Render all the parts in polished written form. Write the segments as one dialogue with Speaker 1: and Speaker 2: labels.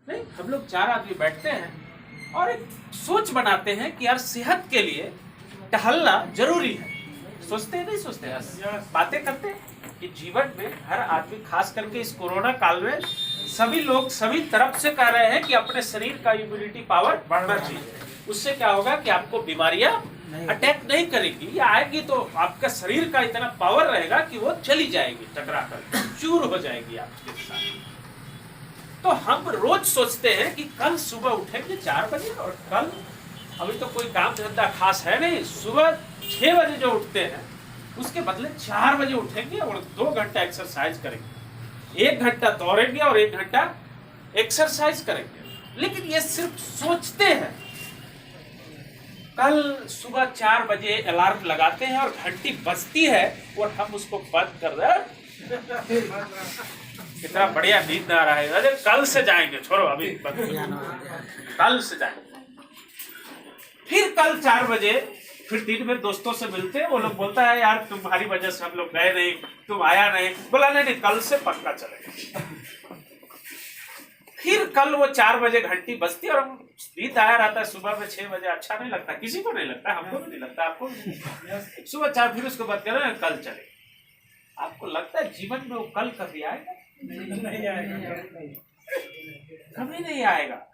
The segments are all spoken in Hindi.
Speaker 1: नहीं, हम लोग 4 आदमी बैठते हैं और एक सोच बनाते हैं कि यार सेहत के लिए टहलना जरूरी है। सोचते हैं नहीं सोचते हैं, बातें करते हैं कि जीवन में हर आदमी, खास करके इस कोरोना काल में सभी लोग सभी तरफ से कह रहे हैं कि अपने शरीर का इम्यूनिटी पावर बढ़ना चाहिए। उससे क्या होगा कि आपको बीमारियां अटैक नहीं करेगी, या आएगी तो आपका शरीर का इतना पावर रहेगा कि वो चली जाएगी, टकरा कर चूर हो जाएगी आपके साथ। तो हम रोज सोचते हैं कि कल सुबह उठेंगे 4 बजे, और कल अभी तो कोई काम धंधा खास है नहीं, सुबह 6 बजे जो उठते हैं उसके बदले 4 बजे उठेंगे और 2 घंटा एक्सरसाइज करेंगे, 1 घंटा दौड़ेंगे और 1 घंटा एक्सरसाइज करेंगे। लेकिन ये सिर्फ सोचते हैं। कल सुबह 4 बजे अलार्म लगाते हैं और घंटी बजती है और हम उसको बंद कर दे। कितना बढ़िया नींद आ रहा है, अरे कल से जाएंगे, छोड़ो अभी कल से जाएंगे। फिर कल 4 बजे फिर दिन में दोस्तों से मिलते हैं, वो लोग बोलता है यार तुम्हारी वजह से हम लोग गए नहीं, तुम आया नहीं। बोला नहीं कल से पक्का चलेगा। फिर कल वो 4 बजे घंटी बजती और नींद आया रहता है। सुबह में 6 बजे अच्छा नहीं लगता, किसी को नहीं लगता, हमको भी नहीं लगता, आपको भी। सुबह 4 फिर उसको बात करें कल चले। आपको लगता है जीवन में वो कल कभी आएगा? नहीं आएगा, कभी नहीं आएगा।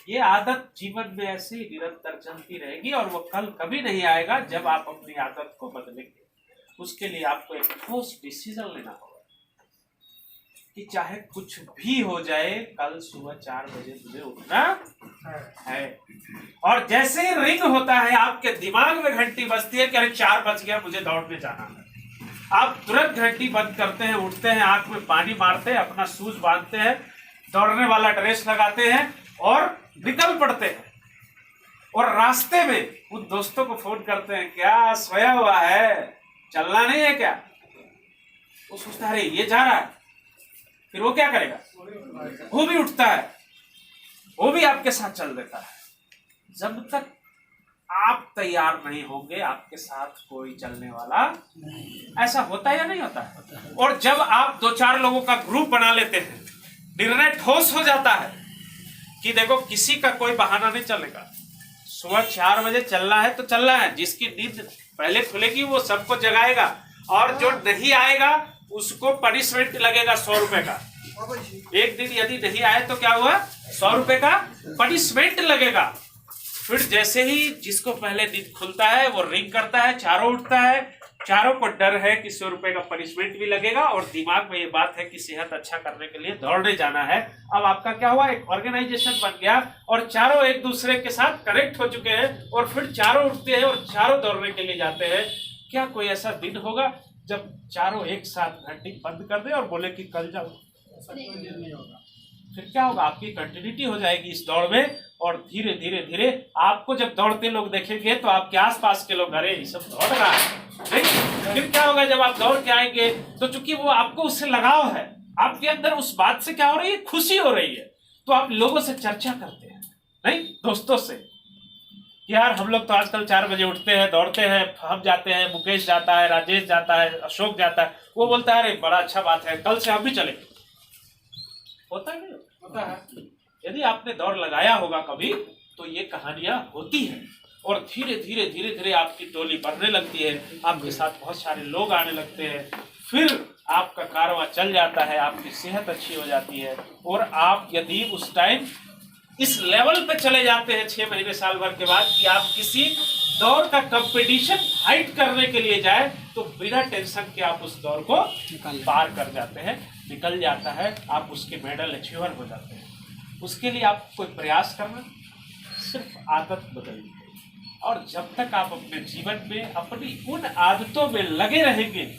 Speaker 1: ये आदत जीवन में ऐसे ही निरंतर चलती रहेगी और वो कल कभी नहीं आएगा जब आप अपनी आदत को बदलेंगे। उसके लिए आपको एक ठोस डिसीजन लेना होगा कि चाहे कुछ भी हो जाए, कल सुबह 4 बजे मुझे उठना है। और जैसे ही रिंग होता है, आपके दिमाग में घंटी बजती है कि अरे 4 बज गया, मुझे दौड़ने जाना है। आप तुरंत घंटी बंद करते हैं, उठते हैं, आंख में पानी मारते हैं, अपना शूज बांधते हैं, दौड़ने वाला ड्रेस लगाते हैं और निकल पड़ते हैं। और रास्ते में उन दोस्तों को फोन करते हैं, क्या सोया हुआ है, चलना नहीं है क्या? वो सोचता है अरे ये जा रहा है। फिर वो क्या करेगा? वो भी उठता है, वो भी आपके साथ चल देता है। जब तक आप तैयार नहीं होंगे, आपके साथ कोई चलने वाला ऐसा होता है या नहीं होता है? और जब आप 2-4 लोगों का ग्रुप बना लेते हैं, निर्णय ठोस हो जाता है कि देखो किसी का कोई बहाना नहीं चलेगा, सुबह 4 बजे चलना है तो चलना है। जिसकी नींद पहले खुलेगी वो सबको जगाएगा, और जो नहीं आएगा उसको पनिशमेंट लगेगा 100 रुपए का। एक दिन यदि नहीं आए तो क्या हुआ? 100 रुपए का पनिशमेंट लगेगा। फिर जैसे ही जिसको पहले नींद खुलता है वो रिंग करता है, चारों उठता है, चारों को डर है कि 100 रुपए का पनिशमेंट भी लगेगा, और दिमाग में ये बात है कि सेहत अच्छा करने के लिए दौड़ने जाना है। अब आपका क्या हुआ? एक ऑर्गेनाइजेशन बन गया और चारों एक दूसरे के साथ कनेक्ट हो चुके हैं, और फिर चारों उठते हैं और चारों दौड़ने के लिए जाते हैं। क्या कोई ऐसा दिन होगा जब चारों एक साथ घंटी बंद कर दे और बोले कि कल जाओ? नहीं होगा। फिर क्या होगा? आपकी कंटिन्यूटी हो जाएगी इस दौड़ में, और धीरे धीरे धीरे आपको जब दौड़ते लोग देखेंगे तो आपके आसपास के लोग अरे ये सब दौड़ रहा है, नहीं? फिर क्या होगा? जब आप दौड़ के आएंगे तो चूंकि वो आपको उससे लगाव है, आपके अंदर उस बात से क्या हो रही है? खुशी हो रही है। तो आप लोगों से चर्चा करते हैं, नहीं दोस्तों से, यार हम लोग तो आजकल 4 बजे उठते हैं, दौड़ते हैं, हम जाते हैं, मुकेश जाता है, राजेश जाता है, अशोक जाता है। वो बोलता है अरे बड़ा अच्छा बात है, कल से हम भी चलेंगे। होता नहीं होता है। यदि आपने दौड़ लगाया होगा कभी तो ये कहानियां होती हैं, और धीरे धीरे धीरे धीरे आपकी टोली बढ़ने लगती है, आपके साथ बहुत सारे लोग आने लगते हैं, फिर आपका कारवां चल जाता है, आपकी सेहत अच्छी हो जाती है। और आप यदि उस टाइम इस लेवल पे चले जाते हैं 6 महीने साल भर के बाद कि आप किसी दौड़ का कंपटीशन फाइट करने के लिए जाए, तो बिना टेंशन के आप उस दौड़ को पार कर जाते हैं, निकल जाता है, आप उसके मेडल अचीवर हो जाते हैं। उसके लिए आप कोई प्रयास करना, सिर्फ आदत बदलनी है। और जब तक आप अपने जीवन में अपनी उन आदतों में लगे रहेंगे,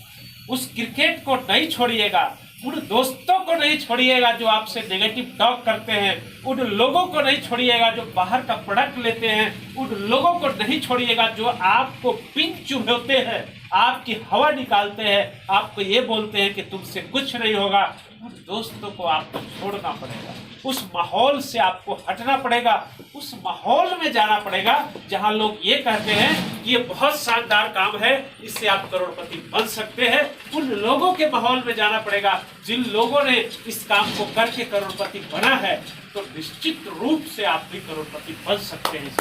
Speaker 1: उस क्रिकेट को नहीं छोड़िएगा, उन दोस्तों को नहीं छोड़िएगा जो आपसे नेगेटिव टॉक करते हैं, उन लोगों को नहीं छोड़िएगा जो बाहर का प्रोडक्ट लेते हैं, उन लोगों को नहीं छोड़िएगा जो आपको पिन चुभोते हैं, आपकी हवा निकालते हैं, आपको ये बोलते हैं कि तुमसे कुछ नहीं होगा। उन दोस्तों को आपको छोड़ना पड़ेगा। उस माहौल से आपको हटना पड़ेगा, उस माहौल में जाना पड़ेगा जहां लोग ये कहते हैं कि ये बहुत शानदार काम है, इससे आप करोड़पति बन सकते हैं। उन लोगों के माहौल में जाना पड़ेगा जिन लोगों ने इस काम को करके करोड़पति बना है, तो निश्चित रूप से आप भी करोड़पति बन सकते हैं।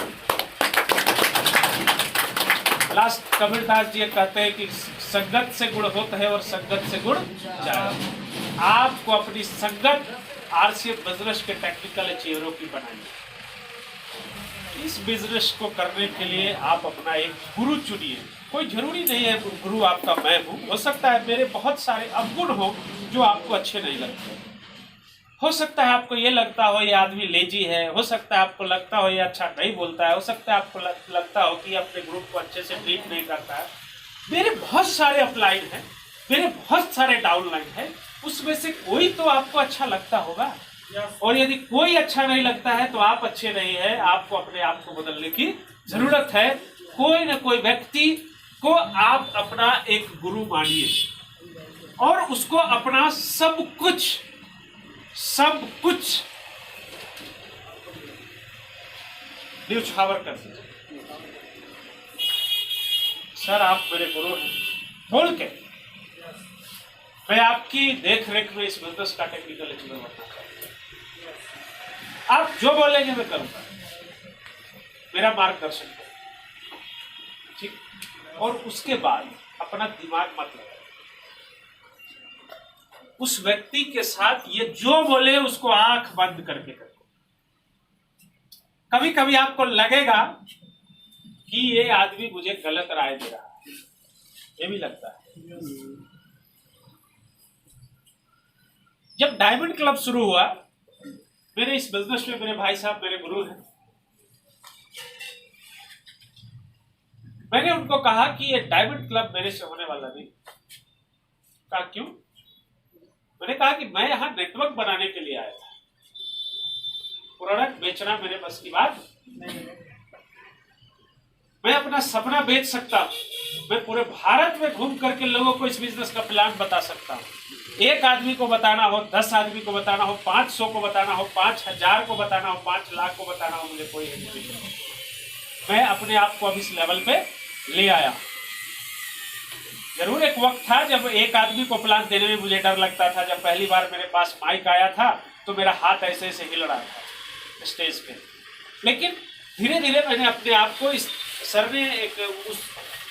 Speaker 1: लास्ट कबीरदास जी कहते हैं कि संगत से गुण होता है और संगत से गुण जाए। आपको अपनी संगत आरसीएफ बिजनेस के टेक्निकल अचीवरों की बनाइए। इस बिजनेस को करने के लिए आप अपना एक गुरु चुनिए। कोई जरूरी नहीं है गुरु आपका मैं हूं, हो सकता है मेरे बहुत सारे अवगुण हो जो आपको अच्छे नहीं लगते। हो सकता है आपको ये लगता हो ये आदमी लेजी है, हो सकता है आपको लगता हो ये अच्छा नहीं बोलता है, हो सकता है आपको लगता हो कि अपने ग्रुप को अच्छे से ट्रीट नहीं करता है। मेरे बहुत सारे अपलाइन हैं, मेरे बहुत सारे डाउनलाइन हैं, उसमें से कोई तो आपको अच्छा लगता होगा। और यदि कोई अच्छा नहीं लगता है तो आप अच्छे नहीं है, आपको अपने आप को बदलने की जरूरत है। कोई ना कोई व्यक्ति को आप अपना एक गुरु मानिए और उसको अपना सब कुछ न्यौछावर कर दीजिए। सर आप मेरे गुरु हैं बोल के मैं आपकी देख रेख में इस बिजनेस का टेक्निकल अचीवर बनना चाहता हूं। आप जो बोलेंगे मैं करूंगा, मेरा मार्गदर्शन करें, ठीक। और उसके बाद अपना दिमाग मत लगाए, उस व्यक्ति के साथ ये जो बोले उसको आंख बंद करके करो। कभी कभी आपको लगेगा कि ये आदमी मुझे गलत राय दे रहा है, ये भी लगता है। जब डायमंड क्लब शुरू हुआ, मेरे इस बिजनेस में मेरे भाई साहब मेरे गुरु हैं, मैंने उनको कहा कि ये डायमंड क्लब मेरे से होने वाला नहीं। कहा क्यों? मैंने कहा कि मैं यहां नेटवर्क बनाने के लिए आया था, प्रोडक्ट बेचना मेरे बस की बात नहीं। मैं अपना सपना बेच सकता हूं, मैं पूरे भारत में घूम करके लोगों को इस बिजनेस का प्लान बता सकता हूं। एक आदमी को बताना हो, 10 आदमी को बताना हो, 500 को बताना हो, 5000 को बताना हो, 5 लाख को बताना हो, मुझे कोई हेजिटेशन नहीं। मैं अपने आप को अब इस लेवल पे ले आया। जरूर एक वक्त था जब एक आदमी को प्लान देने में मुझे डर लगता था। जब पहली बार मेरे पास माइक आया था तो मेरा हाथ ऐसे ऐसे हिल रहा था स्टेज पे, लेकिन धीरे धीरे मैंने अपने आप को, इस सर ने एक उस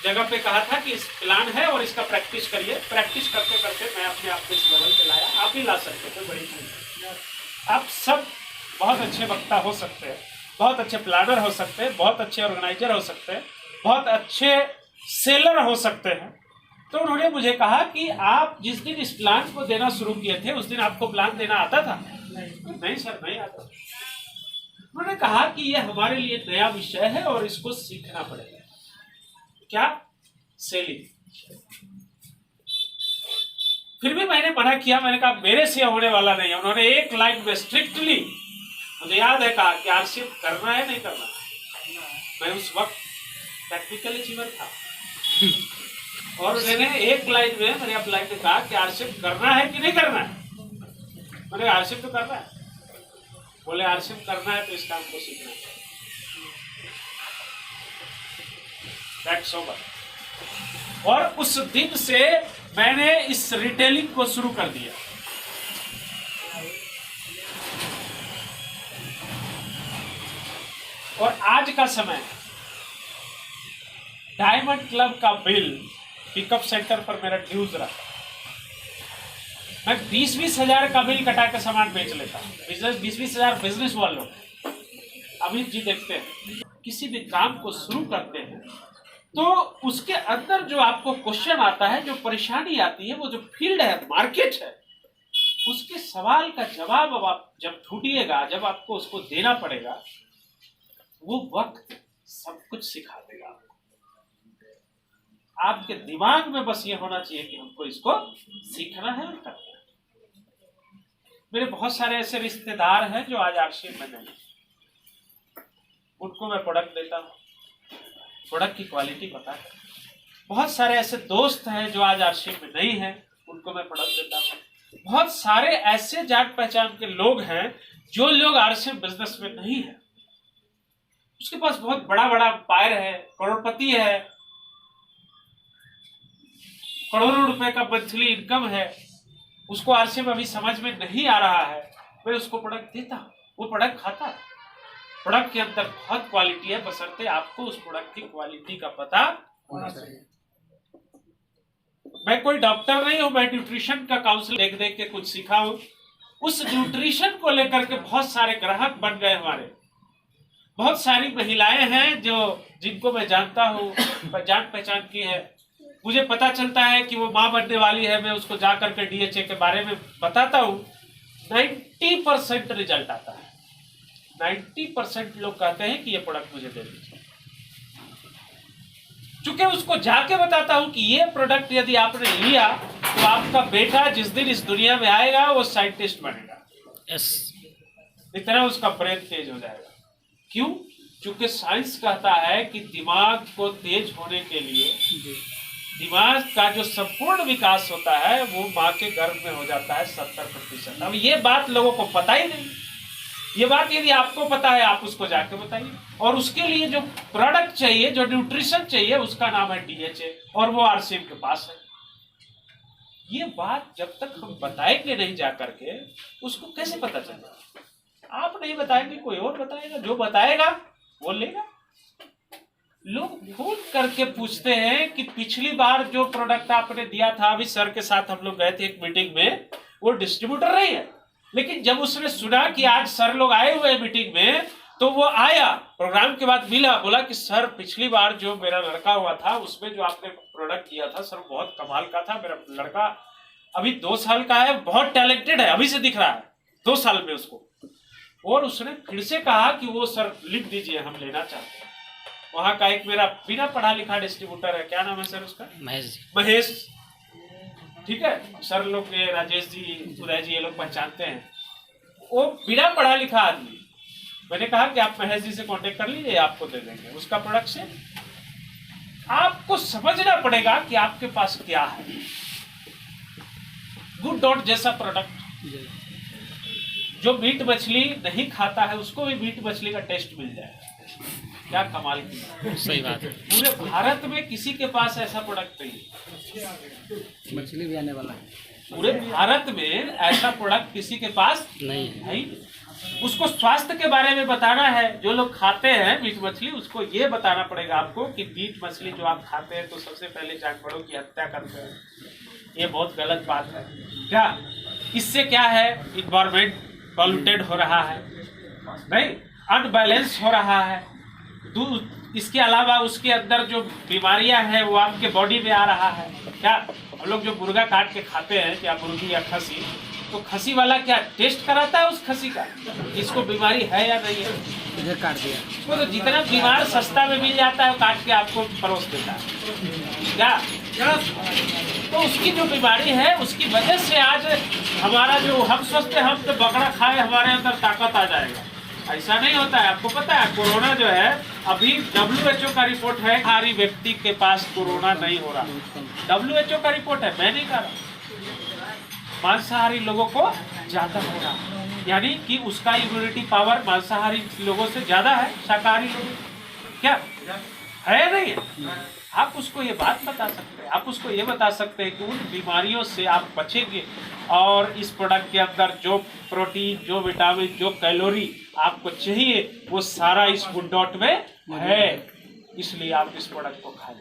Speaker 1: जगह पे कहा था कि इस प्लान है और इसका प्रैक्टिस करिए। प्रैक्टिस करते करते मैं अपने आप को इस लेवल पे लाया। आप भी ला सकते थे, बड़ी चीज। आप सब बहुत अच्छे वक्ता हो सकते हैं, बहुत अच्छे प्लानर हो सकते हैं, बहुत अच्छे ऑर्गेनाइजर हो सकते हैं, बहुत अच्छे सेलर हो सकते हैं। तो उन्होंने मुझे कहा कि आप जिस दिन इस प्लान को देना शुरू किए थे उस दिन आपको प्लान देना आता था? नहीं सर, नहीं आता। उन्होंने कहा कि ये हमारे लिए नया विषय है और इसको सीखना पड़ेगा। क्या? सेलिंग। फिर भी मैंने मना किया, मैंने कहा मेरे से होने वाला नहीं है। उन्होंने एक लाइन में स्ट्रिक्टली, मुझे याद है, कहा कि आरसीएफ करना है नहीं करना। मैं उस वक्त टेक्निकल अचीवर था और उन्होंने एक लाइन में मेरे अपलाइन ने कहा कि आरसीएफ करना है कि नहीं करना है। मैंने आरसीएफ तो करना है। बोले आरसीएफ करना है तो इस काम को सीखना है। That's over. और उस दिन से मैंने इस रिटेलिंग को शुरू कर दिया। और आज का समय, डायमंड क्लब का बिल पिकअप सेंटर पर मेरा ड्यूज रहा। मैं 20-20 हजार का बिल कटा के सामान बेच लेता हूँ। बिजनेस 20-20 हजार बिजनेस वालों। अमित जी देखते हैं, किसी भी काम को शुरू करते हैं तो उसके अंदर जो आपको क्वेश्चन आता है, जो परेशानी आती है, वो जो फील्ड है, मार्केट है, उसके सवाल का जवाब अब आप जब ढूंढिएगा, जब आपको उसको देना पड़ेगा, वो वक्त सब कुछ सिखा देगा आपको। आपके दिमाग में बस ये होना चाहिए कि हमको इसको सीखना है और करना है। मेरे बहुत सारे ऐसे रिश्तेदार हैं जो आज आरसीएफ में नहीं, उनको मैं प्रोडक्ट देता हूँ, प्रोडक्ट की क्वालिटी पता है। बहुत सारे ऐसे दोस्त हैं जो आज आरसीएफ में नहीं हैं, उनको मैं प्रोडक्ट देता हूँ। बहुत सारे ऐसे जान पहचान के लोग हैं जो लोग आरसीएम बिजनेस में नहीं है, उसके पास बहुत बड़ा बड़ा पायर है, करोड़पति है, करोड़ों रुपए का मंथली इनकम है, उसको आरसीएम अभी समझ में नहीं आ रहा है, मैं उसको प्रोडक्ट देता हूं, वो प्रोडक्ट खाता है। प्रोडक्ट के अंदर बहुत क्वालिटी है, बशर्ते आपको उस प्रोडक्ट की क्वालिटी का पता होना चाहिए। मैं कोई डॉक्टर नहीं हूं, मैं न्यूट्रिशन का काउंसिल देख देख के कुछ सीखा हूं। उस न्यूट्रिशन को लेकर के बहुत सारे ग्राहक बन गए हमारे। बहुत सारी महिलाएं हैं जो जिनको मैं जानता हूँ, जान पहचान की है। मुझे पता चलता है कि वो माँ बनने वाली है, मैं उसको जा करके डीएचए के बारे में बताता हूँ, 90% रिजल्ट आता है। 90% लोग कहते हैं कि ये प्रोडक्ट मुझे दे दीजिए। चूंकि उसको जाके बताता हूं कि ये प्रोडक्ट यदि आपने लिया तो आपका बेटा जिस दिन इस दुनिया में आएगा वो साइंटिस्ट बनेगा।
Speaker 2: यस,
Speaker 1: इतना उसका ब्रेन तेज हो जाएगा। क्यों? चूंकि साइंस कहता है कि दिमाग को तेज होने के लिए दिमाग का जो संपूर्ण विकास होता है वो माँ के गर्भ में हो जाता है 70%। अब ये बात लोगों को पता ही नहीं। ये बात यदि आपको पता है आप उसको जाके बताइए। और उसके लिए जो प्रोडक्ट चाहिए, जो न्यूट्रिशन चाहिए, उसका नाम है डीएचए, और वो आरसीएम के पास है। ये बात जब तक हम बताएंगे नहीं जा करके, उसको कैसे पता चलेगा? आप नहीं बताएंगे, कोई और बताएगा, जो बताएगा वो लेगा। लोग फोन करके पूछते हैं कि पिछली बार जो प्रोडक्ट आपने दिया था, अभी सर के साथ हम लोग गए थे एक मीटिंग में, वो डिस्ट्रीब्यूटर नहीं है, लेकिन जब उसने सुना कि आज सर लोग आए हुए हैं मीटिंग में, तो वो आया, प्रोग्राम के बाद मिला, बोला कि सर पिछली बार जो मेरा लड़का हुआ था उसमें जो आपने प्रोडक्ट किया था सर बहुत कमाल का था। मेरा लड़का अभी 2 साल का है, बहुत टैलेंटेड है, अभी से दिख रहा है 2 साल में उसको। और उसने फिर से कहा कि वो सर लिख दीजिए, हम लेना चाहते हैं। वहां का एक मेरा बिना पढ़ा लिखा डिस्ट्रीब्यूटर है, क्या नाम है सर उसका? महेश। ठीक है, सर लोग ये राजेश जी, उदय जी, ये लोग पहचानते हैं। वो बिना पढ़ा लिखा आदमी। मैंने कहा कि आप महेश जी से कांटेक्ट कर लीजिए, आपको दे देंगे उसका प्रोडक्ट से। आपको समझना पड़ेगा कि आपके पास क्या है। गुड डॉट जैसा प्रोडक्ट, जो मीट मछली नहीं खाता है उसको भी मीट मछली का टेस्ट मिल जाएगा। क्या कमाल की बात।
Speaker 2: सही बात है।
Speaker 1: पूरे भारत में किसी के पास ऐसा प्रोडक्ट नहीं है।
Speaker 2: मछली भी आने वाला है।
Speaker 1: पूरे भारत में ऐसा प्रोडक्ट किसी के पास
Speaker 2: नहीं है।
Speaker 1: उसको स्वास्थ्य के बारे में बताना है। जो लोग खाते हैं मीट मछली, उसको ये बताना पड़ेगा आपको कि मीट मछली जो आप खाते हैं तो सबसे पहले जानवरों की हत्या करते हैं, ये बहुत गलत बात है। क्या इससे क्या है? इन्वायरमेंट पॉल्यूटेड हो रहा है, नहीं, अनबैलेंस हो रहा है। इसके अलावा उसके अंदर जो बीमारियां हैं वो आपके बॉडी में आ रहा है। क्या हम लोग जो मुर्गा काट के खाते हैं, क्या मुर्गी या खसी, तो खसी वाला क्या टेस्ट कराता है उस खसी का, इसको बीमारी है या नहीं है?
Speaker 2: इधर काट दिया
Speaker 1: उसको तो जितना बीमार सस्ता में मिल जाता है वो काट के आपको परोस देता है। क्या तो उसकी जो बीमारी है उसकी वजह से आज हमारा जो हम स्वस्थ है, हम तो बकरा खाए हमारे अंदर ताकत आ जाएगा। ऐसा नहीं होता है। आपको पता है कोरोना जो है, अभी WHO का रिपोर्ट है हर व्यक्ति के पास कोरोना नहीं हो रहा। WHO का रिपोर्ट है, मैं नहीं कह रहा। मांसाहारी लोगों को ज्यादा हो रहा है, यानी कि उसका इम्यूनिटी पावर मांसाहारी लोगों से ज्यादा है शाकाहारी लोगों। क्या है? नहीं है। आप उसको ये बात बता सकते हैं, आप उसको ये बता सकते हैं कि उन बीमारियों से आप बचेंगे। और इस प्रोडक्ट के अंदर जो प्रोटीन, जो विटामिन, जो कैलोरी आपको चाहिए वो सारा इस गुड डॉट में है, इसलिए आप इस प्रोडक्ट को खाएं।